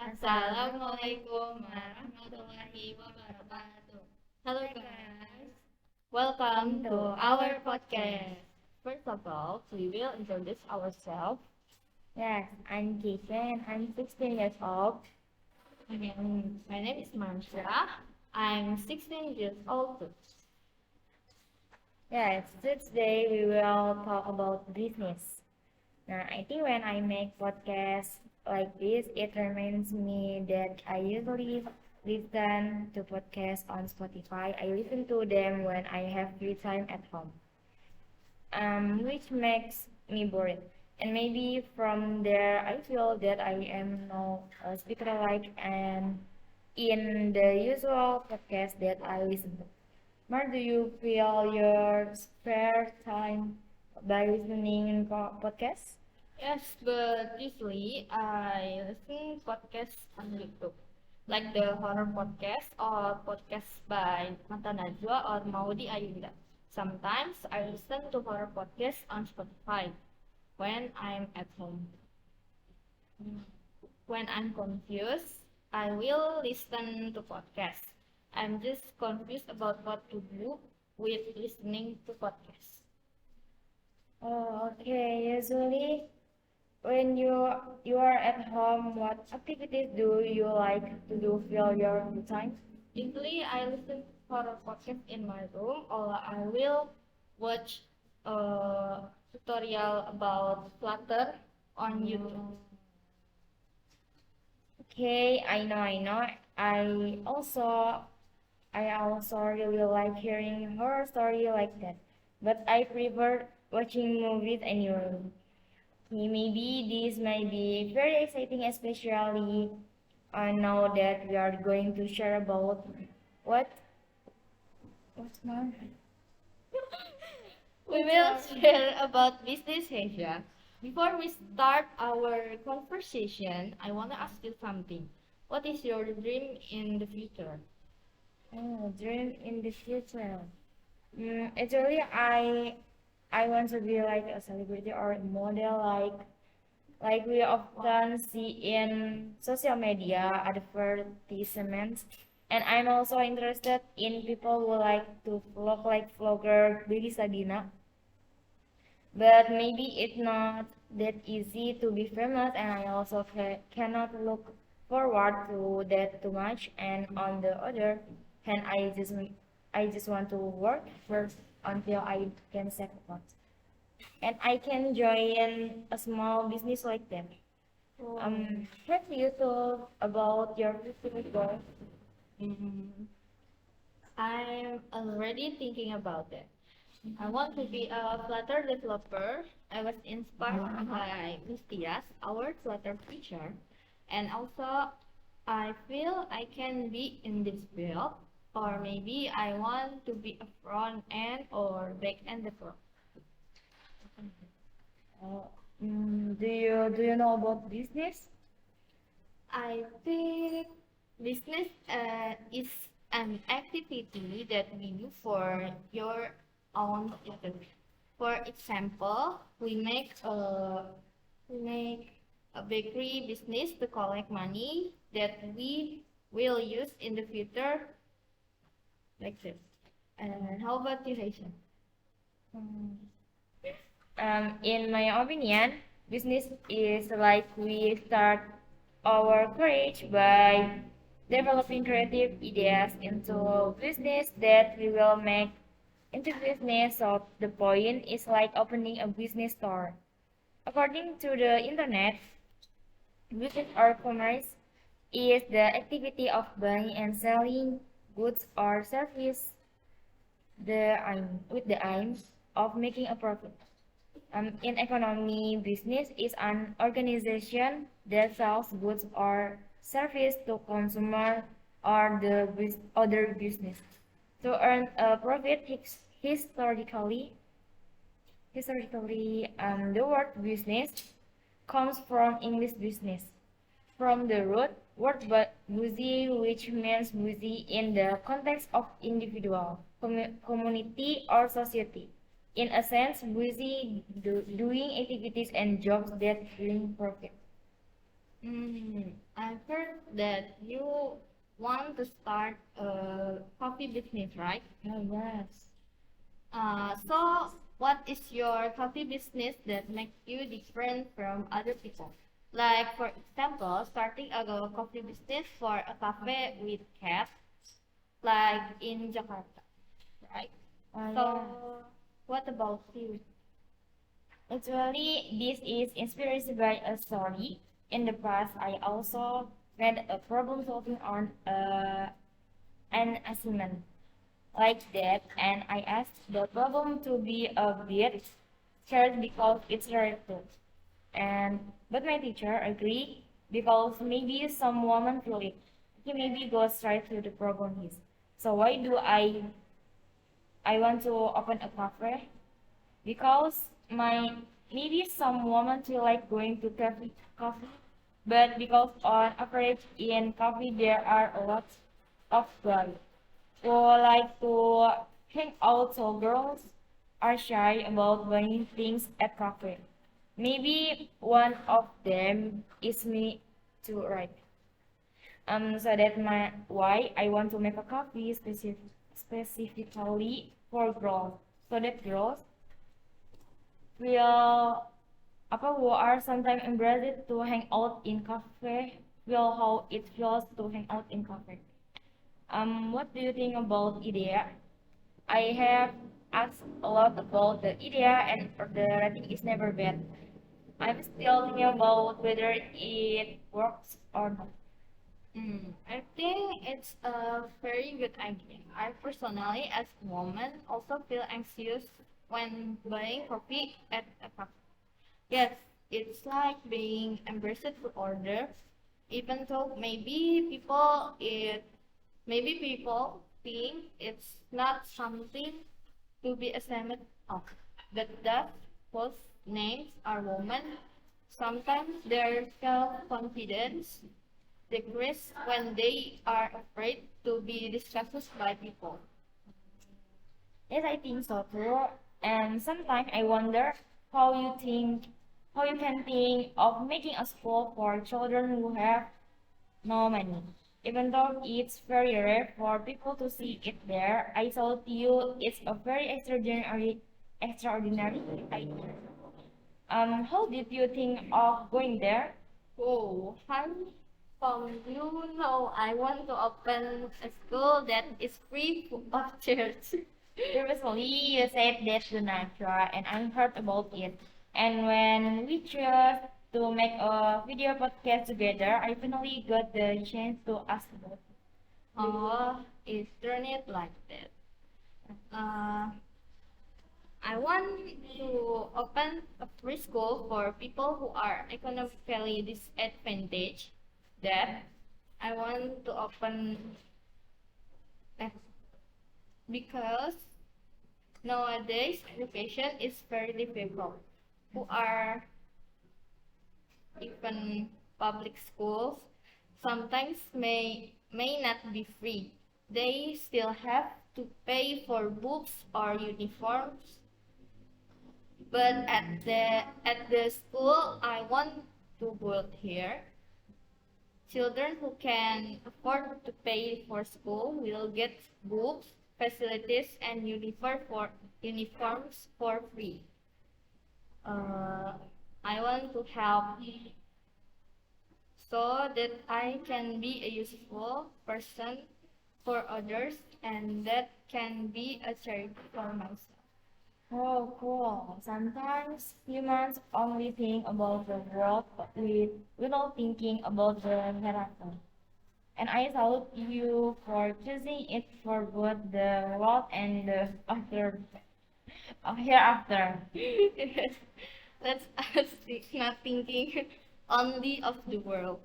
Assalamualaikum warahmatullahi wabarakatuh. Hello guys, welcome to our podcast. First of all, we will introduce ourselves. Yes, I'm Jason. I'm 16 years old. My name is Marsha. I'm 16 years old too. Yes, today we will talk about business. Now, I think when I make podcasts like this, it reminds me that I usually listen to podcasts on Spotify. I listen to them when I have free time at home, which makes me bored. And maybe from there, I feel that I am now a speaker like and in the usual podcast that I listen to. Mark, do you fill your spare time by listening podcasts? Yes, but usually I listen podcasts on YouTube, like the horror podcast or podcast by Mata Najwa or Maudi Ayunda. Sometimes I listen to horror podcasts on Spotify when I'm at home. When I'm confused, I will listen to podcasts. I'm just confused about what to do with listening to podcasts. Oh, okay. Usually, when you are at home, what activities do you like to do fill your time? Usually, I listen to horror podcasts in my room, or I will watch a tutorial about Flutter on YouTube. Okay, I know. I also I also really like hearing horror story like that, but I prefer watching movies anyway. Okay, maybe this might be very exciting, especially now that we are going to share about what what's more. We will share about business Asia. Before we start our conversation, I want to ask you something. What is your dream in the future? Oh, dream in the future. Actually, I want to be like a celebrity or a model, like we often see in social media advertisements. And I'm also interested in people who like to vlog like vlogger Baby Sabina. But maybe it's not that easy to be famous, and I also cannot look forward to that too much. And on the other hand, I just want to work first until I can save a lot, and I can join a small business like that. Have you thought about your future goals? Mm, I'm already thinking about it. I want to be a Flutter developer. I was inspired by Mistias, our Flutter teacher, and also I feel I can be in this field, or maybe I want to be a front end or back end developer. Do you know about business? I think business is an activity that we do for your own interest. For example, we make a bakery business to collect money that we will use in the future, like this. And how about you, Haitian? Mm, in my opinion, business is like we start our courage by developing creative ideas into business that we will make into business. So the point is like opening a business store. According to the internet, business or commerce is the activity of buying and selling goods or service with the aim of making a profit. In economy, business is an organization that sells goods or service to consumer or the other business. To earn a profit, historically, the word business comes from English business, from the root word busy, which means busy in the context of individual, community, or society. In a sense, busy doing activities and jobs that bring profit. I've heard that you want to start a coffee business, right? Oh, yes. So what is your coffee business that makes you different from other people? Like for example, starting a coffee business for a cafe with cat, like in Jakarta, right? Yeah. So what about you? Actually, this is inspired by a story. In the past, I also had a problem solving on an assignment like that, and I asked the problem to be a bit scared because it's related. And but my teacher agreed because maybe some woman feel it. He maybe goes right to the problem is. So why do I want to open a cafe? Because my maybe some women feel like going to coffee, but because on average in coffee there are a lot of guys who like to hang out, so girls are shy about buying things at cafe. Maybe one of them is me too, right? So that my why I want to make a coffee specifically for girls, so that girls will apa who are sometimes embarrassed to hang out in cafe feel how it feels to hang out in cafe. What do you think about idea? I have asked a lot about the idea and the rating is never bad. I'm still thinking about whether it works or not. I think it's a very good idea. I personally, as a woman, also feel anxious when buying coffee at a cafe. Yes, it's like being embarrassed to order, even though maybe people think it's not something to be ashamed of. But that both names are women. Sometimes their self-confidence decreases when they are afraid to be discussed by people. Yes, I think so too. And sometimes I wonder how you think, how you can think of making a school for children who have no money. Even though it's very rare for people to see it there, I told you it's a very extraordinary idea. How did you think of going there? Oh, honey, I want to open a school that is free of charge. Previously, you said that to Natra, and I heard about it. And when we chose to make a video podcast together, I finally got the chance to ask about it. Oh, it's turn it like that. Uh, I want to open a preschool for people who are economically disadvantaged. That I want to open that because nowadays education is very difficult. Who are even public schools sometimes may not be free. They still have to pay for books or uniforms. But at the school I want to build here, children who can afford to pay for school will get books, facilities, and uniforms for free. Uh, I want to help so that I can be a useful person for others and that can be a charity for myself. Oh, cool. Sometimes humans only think about the world without thinking about the hereafter. And I salute you for choosing it for both the world and the hereafter. Let's us not thinking only of the world.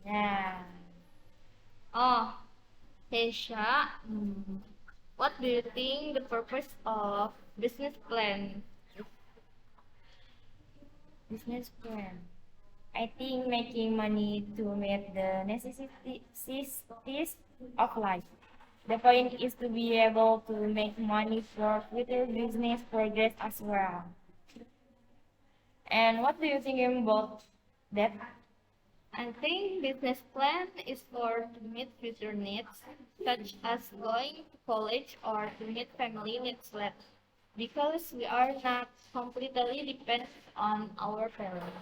Yeah. Oh, Hesha, what do you think the purpose of business plan? Business plan. I think making money to meet the necessities of life. The point is to be able to make money for future business progress as well. And what do you think about that? I think business plan is for to meet future needs, such as going to college or to meet family needs later, because we are not completely dependent on our parents.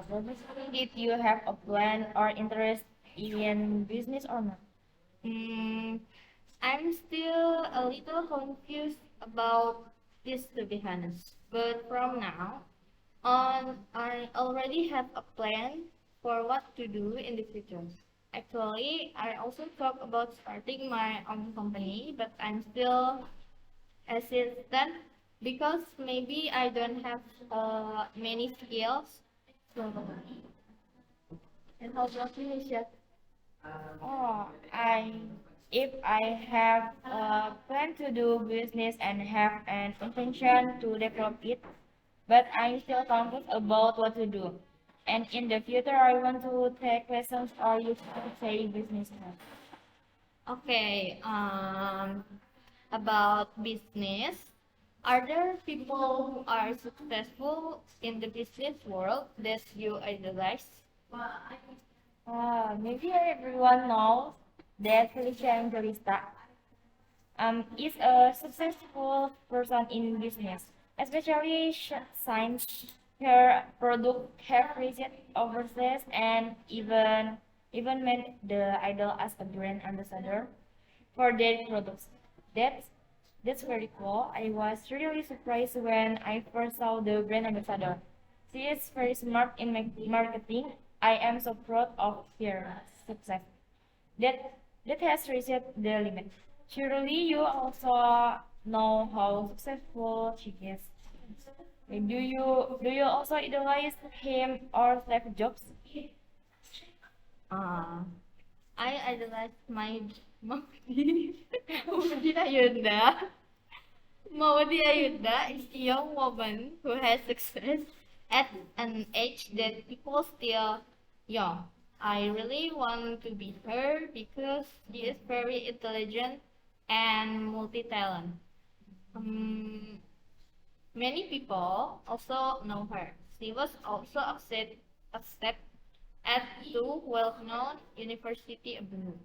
Let me see if you have a plan or interest in business or not. Mm, I'm still a little confused about this to be honest, but from now on, I already have a plan for what to do in the future. Actually, I also thought about starting my own company, but I'm still hesitant because maybe I don't have many skills. So, and how about you, Nisha? Oh, if I have a plan to do business and have an intention to develop it, but I'm still confused about what to do. And in the future, I want to take lessons or use to say business now. Okay, about business. Are there people who are successful in the business world that you idolize? Maybe everyone knows that Felicia Angelista is a successful person in business, especially since her product have reached overseas and even made the idol as a brand ambassador for their products. That's that's very cool. I was really surprised when I first saw the brand ambassador. She is very smart in marketing. I am so proud of her success. That has reached the limit. Surely you also know how successful she is. Do you also idolize him or Steve Jobs? Uh, I idolize my Maudi. Maudi Ayunda. Maudi Ayunda is a young woman who has success at an age that people still young. I really want to be her because she is very intelligent and multi-talent. Um, Many people also know her. She was also accepted at two well-known university abroad.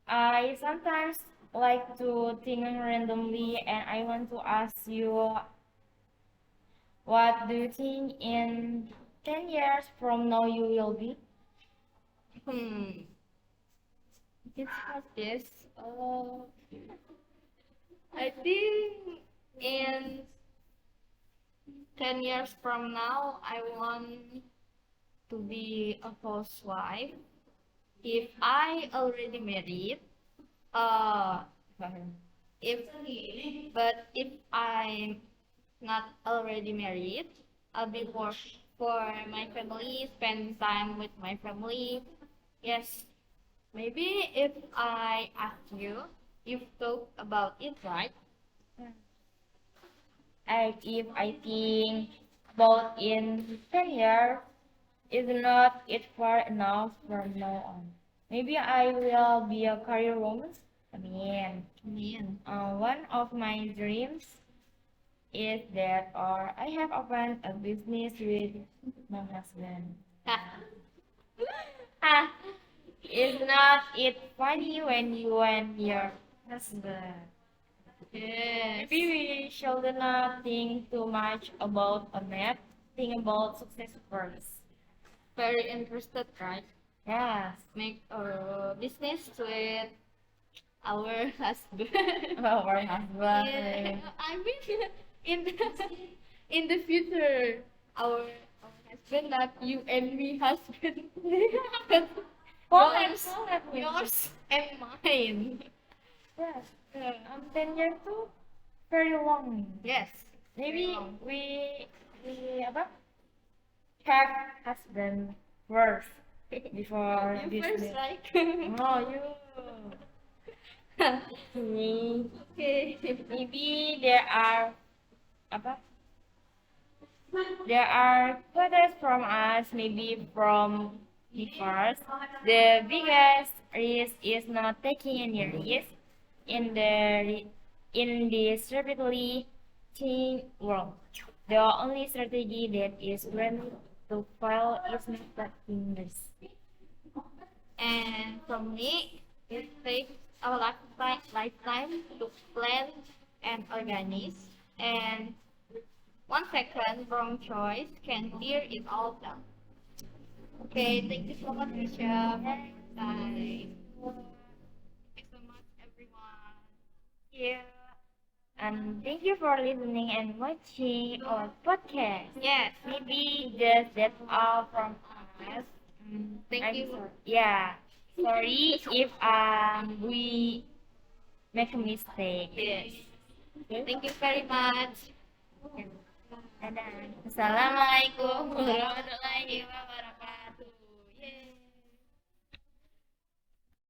I sometimes like to think randomly, and I want to ask you, what do you think in 10 years from now you will be? Hmm. It's like this. I think in 10 years from now, I want to be a housewife. If I already married, uh, if if I'm not already married, I'll be work for my family, spend time with my family. Yes, maybe if I ask you, you've thought about it, right? And if I think about in 10 years, is not it far enough from now on. Maybe I will be a career woman. I mean, Man. one of my dreams is that or I have opened a business with my husband. Ah, is not it funny when you and your husband? Yes. Maybe we should not think too much about a map. Think about success first. Very interested, right? Yes. Make a business with our husband. Our husband. Yeah, I mean, in the, in the future, our husband, not you and me husband. Collab, yours, collab with yours and mine. Yes. Yeah. 10 years too very long. Yes. Maybe very long. we apa? Have husband first before You business. first, right? Oh, you. Me. Okay. Maybe there are apa? There are quotes from us, maybe from me first. The biggest risk is not taking any risk in the in this rapidly changing world. The only strategy that is granted to fail is not that fingers. And for me, it takes a lifetime to plan and organize. And 1 second wrong choice can tear it all down. Okay, thank you so much, Risha, for your time. Thank you so much, everyone. Yeah. And thank you for listening and watching our podcast. Yes, Maybe just that's all from us. thank I'm you. sorry. Yeah. Sorry if we make a mistake. Yes, Okay. thank you very much. Dadah. Assalamualaikum warahmatullahi wabarakatuh.